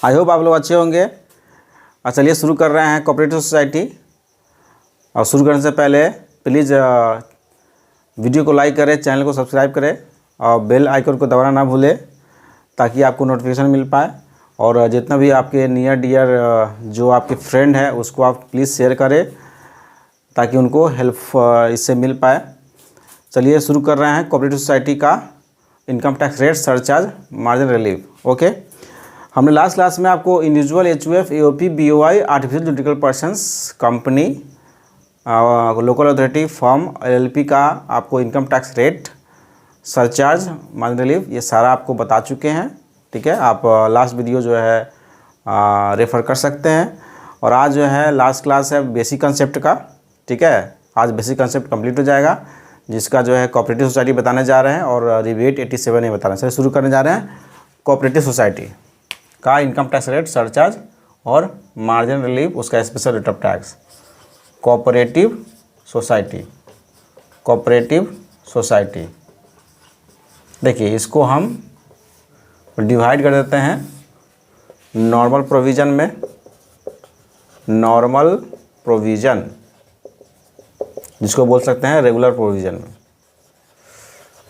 I hope आप लोग अच्छे होंगे। चलिए शुरू कर रहे हैं कोऑपरेटिव सोसाइटी। और शुरू करने से पहले प्लीज़ वीडियो को लाइक करें, चैनल को सब्सक्राइब करें और बेल आइकन को दबाना ना भूलें ताकि आपको नोटिफिकेशन मिल पाए। और जितना भी आपके नियर डियर जो आपके फ्रेंड है उसको आप प्लीज़ शेयर करें ताकि उनको हेल्प इससे मिल पाए। चलिए शुरू कर रहे हैं कोऑपरेटिव सोसाइटी का income tax rate, surcharge, margin relief. Okay, हमने लास्ट क्लास में आपको individual HUF, AOP, BOI, artificial juridical persons, company, local authority, firm, LLP का आपको income tax rate, surcharge, margin relief ये सारा आपको बता चुके हैं। ठीक है, आप लास्ट वीडियो जो है रेफ़र कर सकते हैं। और आज जो है लास्ट क्लास है बेसिक कंसेप्ट का। ठीक है, आज बेसिक कंसेप्ट कंप्लीट हो जाएगा जिसका जो है कोऑपरेटिव सोसाइटी बताने जा रहे हैं और रिबेट 87 में बताना। चलिए शुरू करने जा रहे हैं कोऑपरेटिव सोसाइटी का इनकम टैक्स रेट, सरचार्ज और मार्जिन रिलीफ, उसका special rate of tax. Cooperative society, cooperative society देखिए, इसको हम डिवाइड कर देते हैं नॉर्मल प्रोविज़न में, नॉर्मल प्रोविज़न जिसको बोल सकते हैं रेगुलर प्रोविज़न में,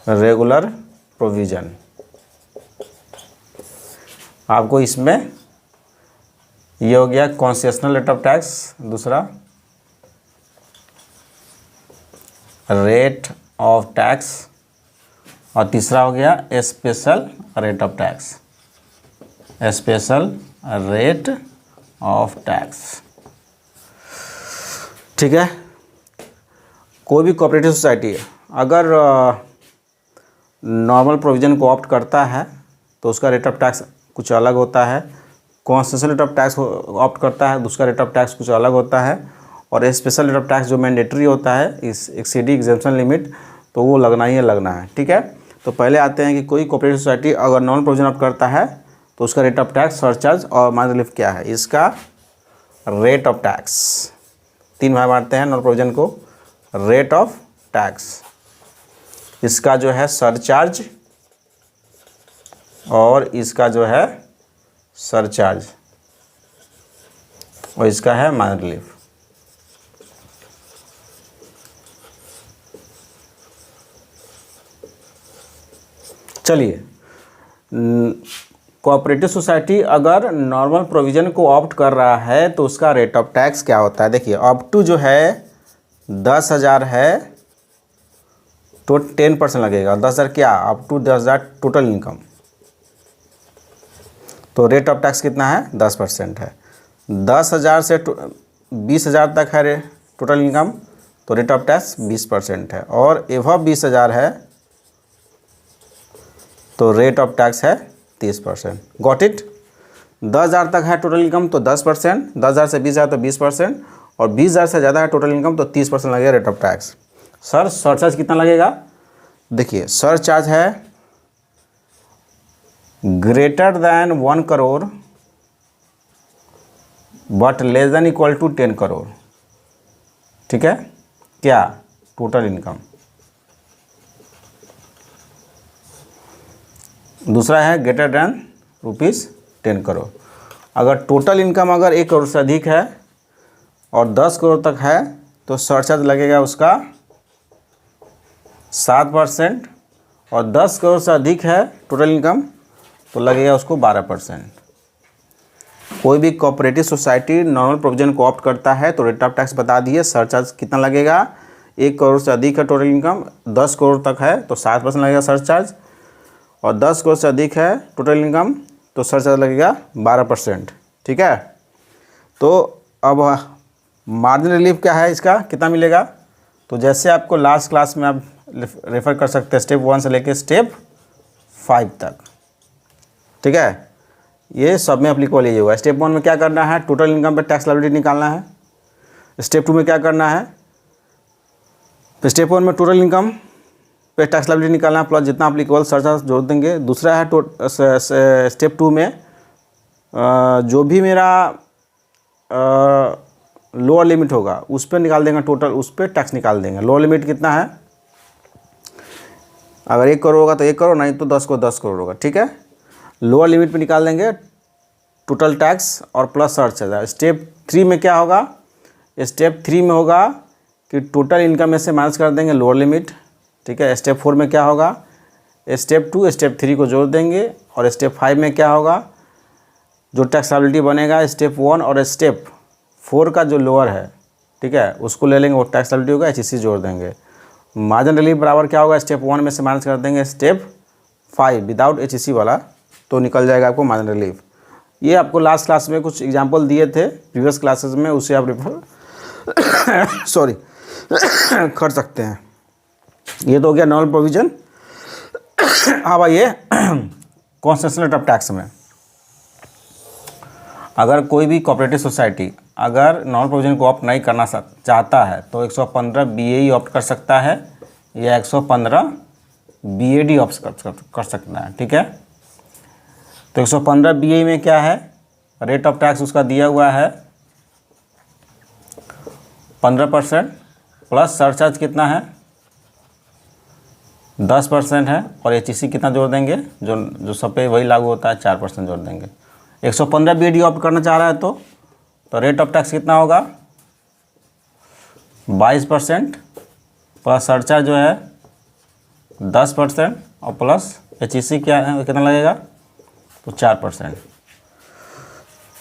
रेगुलर प्रोविज़न। आपको इसमें ये हो गया कॉन्सेशनल रेट ऑफ टैक्स, दूसरा रेट ऑफ टैक्स और तीसरा हो गया special rate of tax, special rate of tax. ठीक है, कोई भी कोऑपरेटिव सोसाइटी अगर नॉर्मल प्रोविज़न को ऑप्ट करता है तो उसका रेट ऑफ टैक्स कुछ अलग होता है। कॉन्सेशनल रेट ऑफ टैक्स ऑप्ट करता है तो उसका रेट ऑफ टैक्स कुछ अलग होता है। और स्पेशल रेट ऑफ टैक्स जो मैंडेटरी होता है इस एक्सीडिंग एग्जेम्पशन लिमिट, तो वो लगना ही लगना है। ठीक है, तो पहले आते हैं कि कोई कोऑपरेटिव सोसाइटी अगर नॉर्मल प्रोविज़न ऑप्ट करता है तो उसका रेट ऑफ टैक्स, सरचार्ज और मार्जिन रिलीफ क्या है। इसका रेट ऑफ टैक्स तीन भाग बांटते हैं नॉर्मल प्रोविज़न को। रेट ऑफ टैक्स, इसका जो है सरचार्ज और इसका जो है सरचार्ज और इसका है मार्जिन रिलीफ। चलिए, कोऑपरेटिव सोसाइटी अगर नॉर्मल प्रोविज़न को ऑप्ट कर रहा है तो उसका रेट ऑफ टैक्स क्या होता है। देखिए, अप टू जो है 10,000 है तो 10% लगेगा। 10,000 क्या, अप टू 10,000 टोटल इनकम, तो रेट ऑफ टैक्स कितना है, 10% है। 10,000 से 20,000 तक है टोटल इनकम तो रेट ऑफ टैक्स 20% है। और एवब 20,000 है तो रेट ऑफ टैक्स है 30%। Got it. 10,000 तक है टोटल इनकम तो 10%, 10,000 से 20,000 तो 20%, और 20,000 से ज़्यादा है टोटल इनकम तो 30% लगेगा rate of tax. Sir surcharge कितना लगेगा। देखिए, सरचार्ज है greater than 1 crore but less than equal to 10 crore. ठीक है, क्या, टोटल इनकम। दूसरा है ग्रेटर दैन ₹10 करोड़। अगर टोटल इनकम अगर 1 करोड़ से अधिक है और 10 करोड़ तक है तो सरचार्ज लगेगा उसका 7%, और 10 करोड़ से अधिक है टोटल इनकम तो लगेगा उसको 12%। कोई भी कोऑपरेटिव सोसाइटी नॉर्मल प्रोविज़न को ऑप्ट करता है तो रेट ऑफ टैक्स बता दिए। सरचार्ज कितना लगेगा, 1 करोड़ से अधिक है टोटल इनकम, 10 करोड़ तक है तो 7% लगेगा सरचार्ज, और 10 करोड़ से अधिक है टोटल इनकम तो सरचार्ज लगेगा 12%। ठीक है, तो अब मार्जिन रिलीफ क्या है, इसका कितना मिलेगा। तो जैसे आपको लास्ट क्लास में आप रेफ़र कर सकते हैं स्टेप 1 से लेकर स्टेप 5 तक। ठीक है, ये सब में अप्लीकेबल यही होगा। स्टेप 1 में क्या करना है, टोटल इनकम पे टैक्स लायबिलिटी निकालना है। स्टेप 2 में क्या करना है, तो स्टेप 1 में टोटल इनकम पे टैक्स लायबिलिटी निकालना है प्लस जितना अप्लीकेबल सरचार्ज जोड़ देंगे। दूसरा है स्टेप 2 में जो भी मेरा लोअर लिमिट होगा उस पर निकाल देंगे टोटल, उस पर टैक्स निकाल देंगे। लोअर लिमिट कितना है, अगर 1 करोड़ होगा तो 1 करोड़, नहीं तो 10 को 10 करोड़ होगा। ठीक है, लोअर लिमिट पे निकाल देंगे टोटल टैक्स और प्लस सरचार्ज। स्टेप 3 में क्या होगा, स्टेप 3 में होगा कि टोटल इनकम में से माइनस कर देंगे लोअर लिमिट, ठीक है। स्टेप 4 में क्या होगा, स्टेप 2 स्टेप 3 को जोड़ देंगे, और स्टेप 5 में क्या होगा, जो टैक्स लायबिलिटी बनेगा स्टेप 1 और स्टेप 4 का जो लोअर है, ठीक है, उसको ले लेंगे, वो टैक्स लायबिलिटी होगा, HEC जोड़ देंगे। मार्जिन रिलीफ बराबर क्या होगा, स्टेप 1 में से माइनस कर देंगे स्टेप 5 विदाउट HEC वाला, तो निकल जाएगा आपको मार्जिन रिलीफ। ये आपको लास्ट क्लास में कुछ एग्जांपल दिए थे प्रीवियस क्लासेस में, उसे आप रेफर सॉरी कर सकते हैं। ये तो हो गया नॉर्मल प्रोविजन। अब आइए कॉन्सेशनल रेट ऑफ टैक्स में। अगर कोई भी कोऑपरेटिव सोसाइटी अगर नॉर्मल प्रोविजन को ऑप्ट नहीं करना चाहता है तो 115 BAE ऑप्ट कर सकता है या 115 BAD ऑप्ट कर सकता है, ठीक है। तो 115 BAE में क्या है, रेट ऑफ टैक्स उसका दिया हुआ है 15% प्लस सरचार्ज कितना है 10% है, और HEC कितना जोड़ देंगे, जो सब पे वही लागू होता है 4% जोड़ देंगे। 115 BAD ऑप्ट करना चाह रहा है तो रेट ऑफ टैक्स कितना होगा 22% प्लस सरचार्ज जो है 10% और प्लस HEC क्या है कितना लगेगा, तो 4%।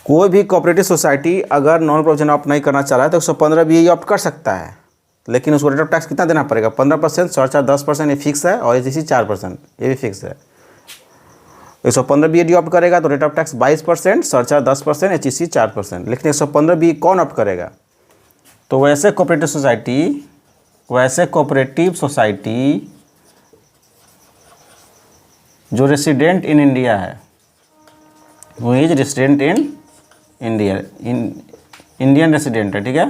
कोई भी कोऑपरेटिव सोसाइटी अगर नॉन प्रोविजन ऑप्ट नहीं करना चाह रहा है तो 115 BAE ऑप्ट कर सकता है, लेकिन उसको रेट ऑफ टैक्स कितना देना पड़ेगा 15%, सरचार्ज 10%, ये फिक्स है, और HEC 4%, ये भी फिक्स है। 115 BAD ऑप्ट करेगा तो rate of tax 22%, surcharge 10%, HEC 4%। लेकिन 115 BAE कौन ऑप्ट करेगा, तो वैसे कोऑपरेटिव सोसाइटी जो रेसिडेंट इन इंडिया है, वो is resident in India, Indian resident है, ठीक है,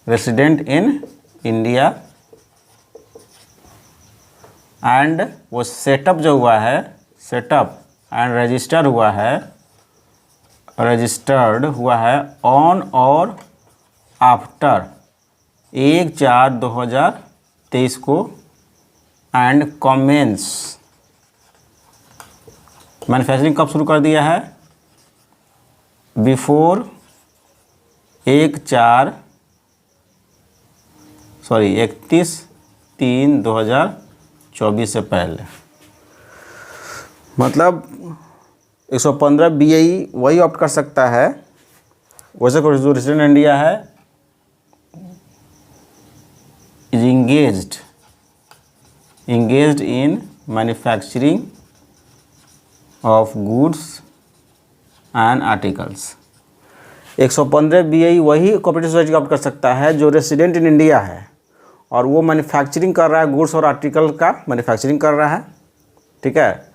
रेसिडेंट इन इंडिया, एंड वो सेटअप जो हुआ है, सेटअप एंड रजिस्टर्ड हुआ है ऑन और आफ्टर 1/4/2023 को, एंड कमेंस मैन्युफैक्चरिंग कब शुरू कर दिया है, बिफोर 31/3/2024 से पहले। मतलब 115 BAE वही ऑप्ट कर सकता है, वैसे जो रेसिडेंट इंडिया है is engaged in manufacturing of goods and articles. 115 BAE वही कोऑपरेटिव सोसाइटी ऑप्ट कर सकता है जो रेसिडेंट इन इंडिया है और वो मैन्युफैक्चरिंग कर रहा है, गुड्स और आर्टिकल का मैन्युफैक्चरिंग कर रहा है, ठीक है।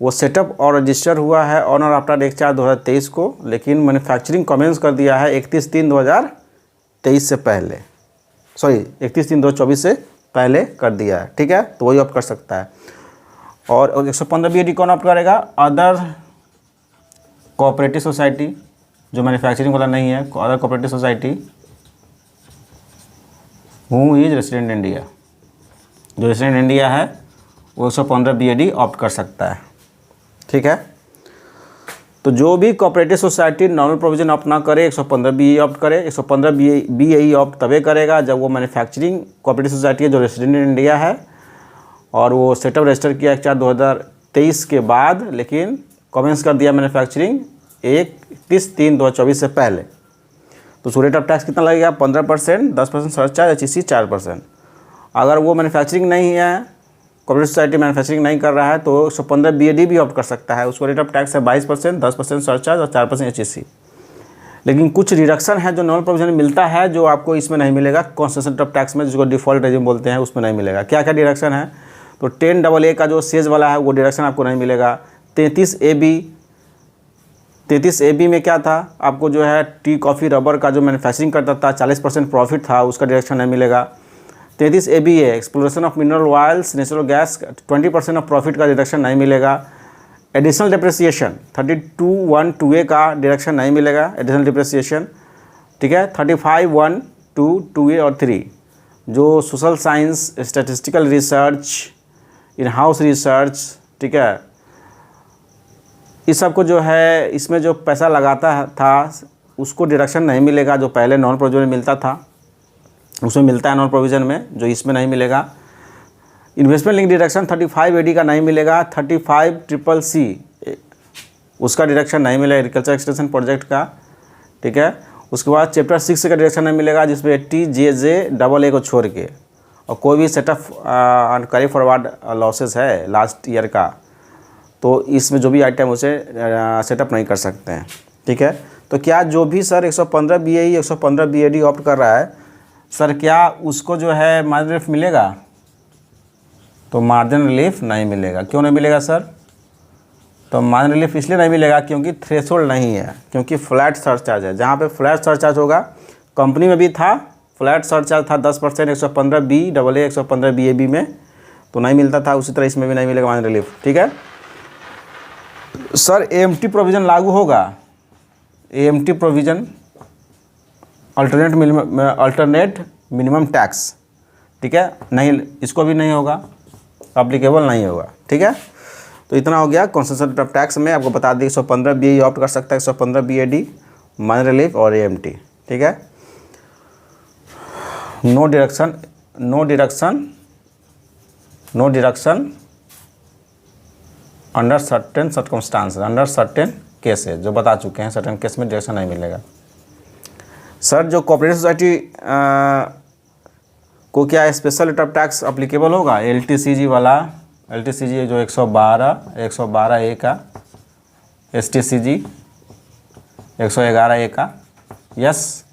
वो सेटअप और रजिस्टर हुआ है ऑन और आफ्टर 1/4/2023 को, लेकिन मैन्युफैक्चरिंग कमेंस कर दिया है 31/3/2023 से पहले, 31/3/2024 से पहले कर दिया है, ठीक है। तो वही ऑप्ट कर सकता है। और 115 BAD कौन ऑप्ट करेगा, अदर कोऑपरेटिव सोसाइटी जो मैन्युफैक्चरिंग वाला नहीं है, other cooperative society who is resident India, जो रेसिडेंट इंडिया है वो 115 BAD ऑप्ट कर सकता है, ठीक है। तो जो भी cooperative society normal provision opt ना करे 115 BAE ऑप्ट करे, 115 BAE ऑप्ट तभी करेगा जब वो मैन्युफैक्चरिंग कोऑपरेटिव सोसाइटी है जो रेसिडेंट इन इंडिया है और वो सेटअप रजिस्टर किया 1/4/2023 के बाद, लेकिन कमेंस कर दिया मैन्युफैक्चरिंग 31/3/2024 से पहले। तो उसको रेट ऑफ टैक्स कितना लगेगा 15%, 10% सरचार्ज, HEC 4%। अगर वो मैन्युफैक्चरिंग नहीं है, कोऑपरेटिव सोसाइटी मैन्युफैक्चरिंग नहीं कर रहा है तो 115 BAD भी ऑप्ट कर सकता है, उसको रेट ऑफ टैक्स है 22%, 10% सरचार्ज और 4% HEC। लेकिन कुछ रिडक्शन है जो नॉर्मल प्रोविजन मिलता है जो आपको इसमें नहीं मिलेगा, कॉन्सेशन रेट ऑफ टैक्स में, जिसको डिफ़ॉल्ट रेजिम बोलते हैं, उसमें नहीं मिलेगा। क्या क्या डिडक्शन है, तो 10AA का जो सेज वाला है वो डिडक्शन आपको नहीं मिलेगा। 33AB में क्या था, आपको जो है टी, कॉफ़ी, रबर का जो मैन्युफैक्चरिंग करता था 40% प्रॉफिट था, उसका डिडक्शन नहीं मिलेगा। 33ABA exploration of mineral oils, natural gas 20% of profit का डिडक्शन नहीं मिलेगा। एडिशनल डिप्रिसिएशन 32(1)(2)A का डिडक्शन नहीं मिलेगा, एडिशनल डिप्रिसिएशन, ठीक है। 35(1)(2)(2)A और 3 जो social science, statistical research, in house research, ठीक है, इस सब को जो है इसमें जो पैसा लगाता था उसको डिडक्शन नहीं मिलेगा, जो पहले नॉन प्रोविजन में मिलता था उसमें मिलता है नॉन प्रोविज़न में, जो इसमें नहीं मिलेगा। इन्वेस्टमेंट लिंक डिडक्शन 35 AD का नहीं मिलेगा, 35CCC उसका डिडक्शन नहीं मिलेगा एग्रीकल्चर एक्सटेंशन प्रोजेक्ट का, ठीक है। उसके बाद चैप्टर 6 का डिडक्शन नहीं मिलेगा जिसमें 80JJAA को छोड़ के, और कोई भी setup and carry forward losses है लास्ट ईयर का, तो इसमें जो भी आइटम उसे सेटअप नहीं कर सकते हैं, ठीक है। तो क्या जो भी सर 115 BAE 115 BAD ऑप्ट कर रहा है सर, क्या उसको जो है मार्जिन रिलीफ मिलेगा? तो मार्जिन रिलीफ नहीं मिलेगा। क्यों नहीं मिलेगा सर? तो मार्जिन रिलीफ इसलिए नहीं मिलेगा क्योंकि थ्रेशोल्ड नहीं है, क्योंकि फ्लैट सरचार्ज है। जहाँ पे फ्लैट सरचार्ज होगा, कंपनी में भी था फ्लैट सरचार्ज था 10% 115 BAA 115 BAB में, तो नहीं मिलता था, उसी तरह इसमें भी नहीं मिलेगा मार्जिन रिलीफ, ठीक है। सर AMT प्रोविज़न लागू होगा, AMT provision alternate minimum tax, ठीक है, नहीं इसको भी नहीं होगा, अप्लीकेबल नहीं होगा, ठीक है। तो इतना हो गया कंसेशन ऑफ टैक्स में, आपको बता दी 115 BAE ऑप्ट कर सकता है, 115 BAD माइनर रिलीफ और AMT, ठीक है। No deduction under certain circumstances, under certain cases, जो बता चुके हैं, सर्टेन केस में डिडक्शन नहीं मिलेगा। सर जो कोऑपरेटिव सोसाइटी को क्या special rate of tax applicable होगा? LTCG वाला, LTCG जो 112A का, STCG 111A का, यस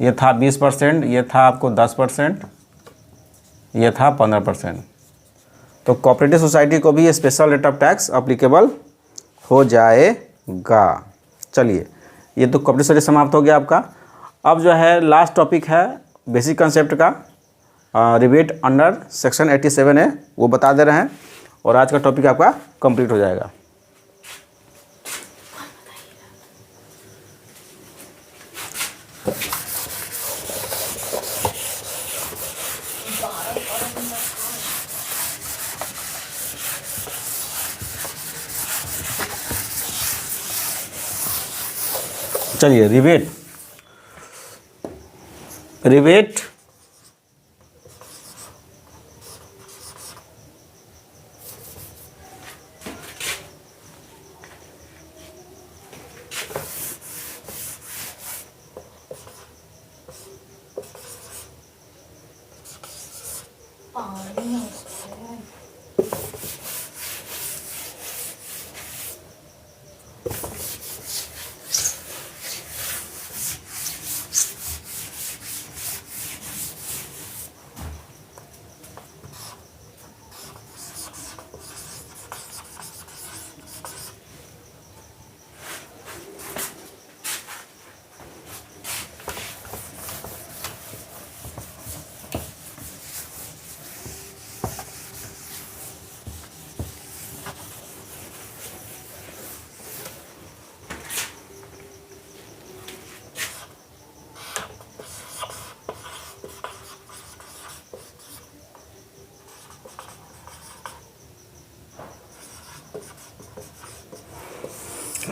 ये था 20%, ये था आपको 10%, ये था 15%। तो कोऑपरेटिव सोसाइटी को भी special rate of tax applicable हो जाएगा। चलिए, ये तो कोऑपरेटिव सोसाइटी समाप्त हो गया आपका। अब जो है लास्ट टॉपिक है बेसिक कंसेप्ट का, रिबेट अंडर सेक्शन 87 है, वो बता दे रहे हैं, और आज का टॉपिक आपका कंप्लीट हो जाएगा। चलिए, रिबेट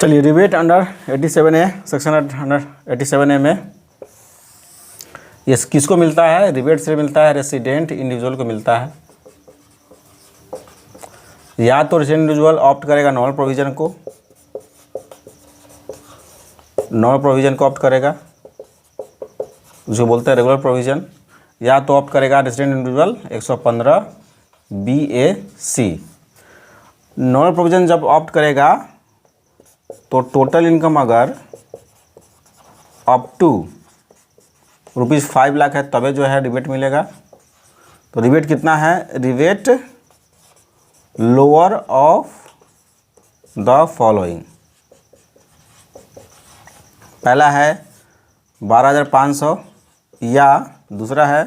चलिए, rebate under 87A, section under 87A में ये किसको मिलता है? रिबेट से मिलता है रेसिडेंट इंडिविजुअल को मिलता है। या तो रेसिडेंट इंडिविजुअल ऑप्ट करेगा नॉर्मल प्रोविजन को, ऑप्ट करेगा, जो बोलते हैं रेगुलर प्रोविजन, या तो ऑप्ट करेगा resident individual 115 BAC। Normal provision जब ऑप्ट करेगा तो टोटल इनकम अगर अप टू ₹5 लाख है तबे जो है रिबेट मिलेगा। तो रिबेट कितना है? Rebate lower of the following. पहला है 12,500, या दूसरा है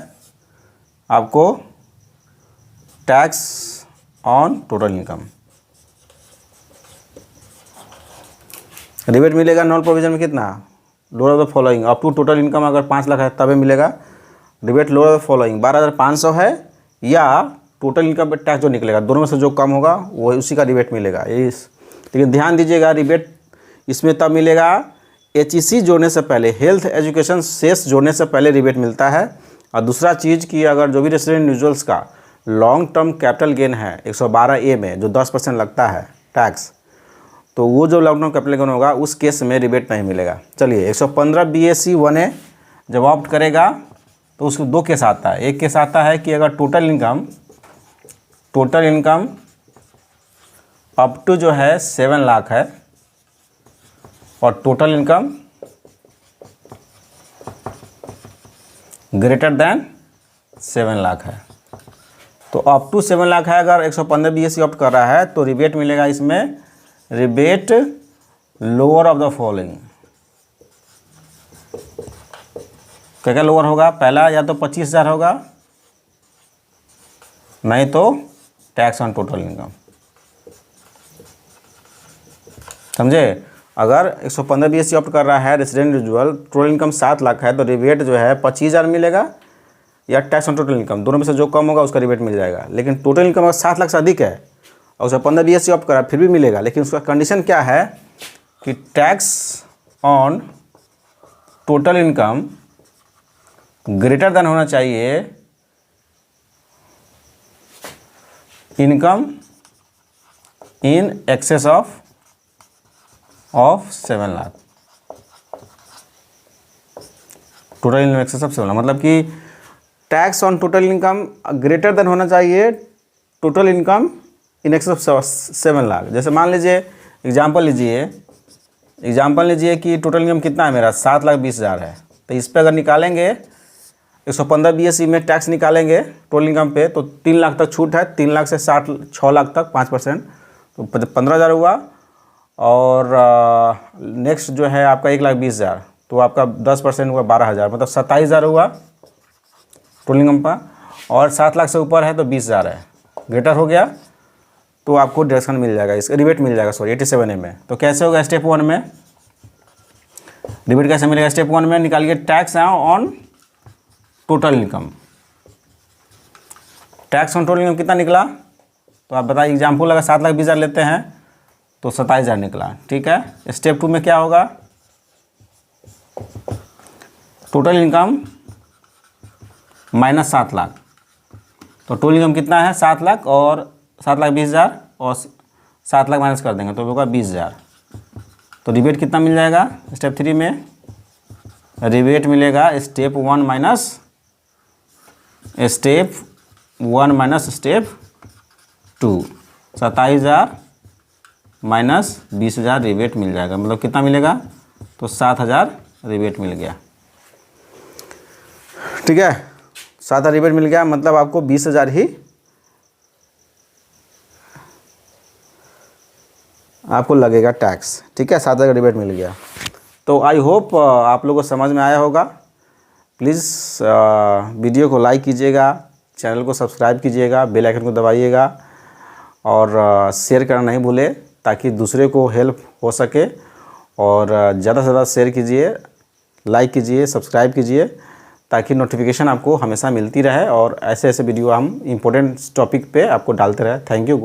आपको tax on total income. Rebate मिलेगा नॉन प्रोविजन में कितना? Lower of the following, up to total income अगर 5 लाख है तभी मिलेगा rebate lower of the following. 12,500 है या टोटल इनकम पे टैक्स जो निकलेगा, दोनों में से जो कम होगा वो उसी का रिबेट मिलेगा। लेकिन ध्यान दीजिएगा रिबेट इसमें तब मिलेगा HEC जोड़ने से पहले, हेल्थ एजुकेशन सेस जोड़ने से पहले रिबेट मिलता है। और दूसरा चीज़ कि अगर जो भी रेसिडेंट इंडिविजुअल्स का लॉन्ग टर्म कैपिटल गेन है 112A में जो 10% लगता है टैक्स, तो वो जो लॉन्ग टर्म कैपिटल गेन होगा उस केस में रिबेट नहीं मिलेगा। चलिए 115 BAC 1A जब ऑप्ट करेगा तो उसको 2 केस आता है। एक केस आता है कि अगर टोटल इनकम अप टू जो है 7 लाख है और total income greater then 7 lakh है। तो अप टू 7 लाख है, अगर 115 BAC ऑप्ट कर रहा है तो रिबेट मिलेगा इसमें, rebate lower of the following. क्या क्या लोअर होगा? पहला या तो 25,000 होगा, नहीं तो टैक्स ऑन टोटल इनकम। समझे? अगर 115 BAC ऑप्ट कर रहा है resident individual, total income 7 lakh है, तो रिबेट जो है 25,000 मिलेगा या टैक्स ऑन टोटल इनकम, दोनों में से जो कम होगा उसका रिबेट मिल जाएगा। लेकिन टोटल इनकम अगर 7 लाख से अधिक है और 115 BAC ऑप्ट करा फिर भी मिलेगा, लेकिन उसका कंडीशन क्या है कि tax on total income greater than होना चाहिए income in excess of 7 lakh. Total income excess of 7 lakh मतलब कि tax on total income greater than होना चाहिए total income in excess of 7 lakh. जैसे मान लीजिए एग्जांपल लीजिए कि टोटल इनकम कितना है मेरा 7,20,000 है, तो इस पर अगर निकालेंगे 115 BAC में टैक्स निकालेंगे टोटल इनकम पे तो 3 लाख तक छूट है, 3 लाख से 6 लाख तक 5%, तो 15,000 हुआ। और नेक्स्ट जो है आपका 1,20,000, तो आपका 10% हुआ 12,000, मतलब 27,000 हुआ टोटल इनकम पर। और 7 लाख से ऊपर है तो 20,000 है, ग्रेटर हो गया तो आपको डिडक्शन मिल जाएगा, इसका रिबेट मिल जाएगा 87A में। तो कैसे होगा? स्टेप 1 में रिबेट कैसे मिलेगा? स्टेप 1 में निकालिए tax on total income. Tax on total income कितना निकला? तो आप बताइए, एग्जाम्पल अगर 7,20,000 लेते हैं तो 27,000 निकला। ठीक है, स्टेप 2 में क्या होगा? टोटल इनकम माइनस 7 लाख, तो टोटल इनकम कितना है 7 लाख और 7,20,000 और 7 लाख माइनस कर देंगे तो होगा 20,000। तो रिबेट कितना मिल जाएगा? स्टेप 3 में रिबेट मिलेगा step 1 minus step 2, 27,000 minus 20,000 rebate मिल जाएगा। मतलब कितना मिलेगा? तो 7,000 रिबेट मिल गया। ठीक है, 7,000 रिबेट मिल गया, मतलब आपको 20,000 ही आपको लगेगा टैक्स। ठीक है, 7,000 रिबेट मिल गया। तो आई होप आप लोगों को समझ में आया होगा। प्लीज़ वीडियो को लाइक कीजिएगा, चैनल को सब्सक्राइब कीजिएगा, बेल आइकन को दबाइएगा और शेयर करना नहीं भूले ताकि दूसरे को हेल्प हो सके। और ज़्यादा से ज़्यादा शेयर कीजिए, लाइक कीजिए, सब्सक्राइब कीजिए ताकि नोटिफिकेशन आपको हमेशा मिलती रहे और ऐसे ऐसे वीडियो हम इम्पोर्टेंट टॉपिक पे आपको डालते रहे। Thank you.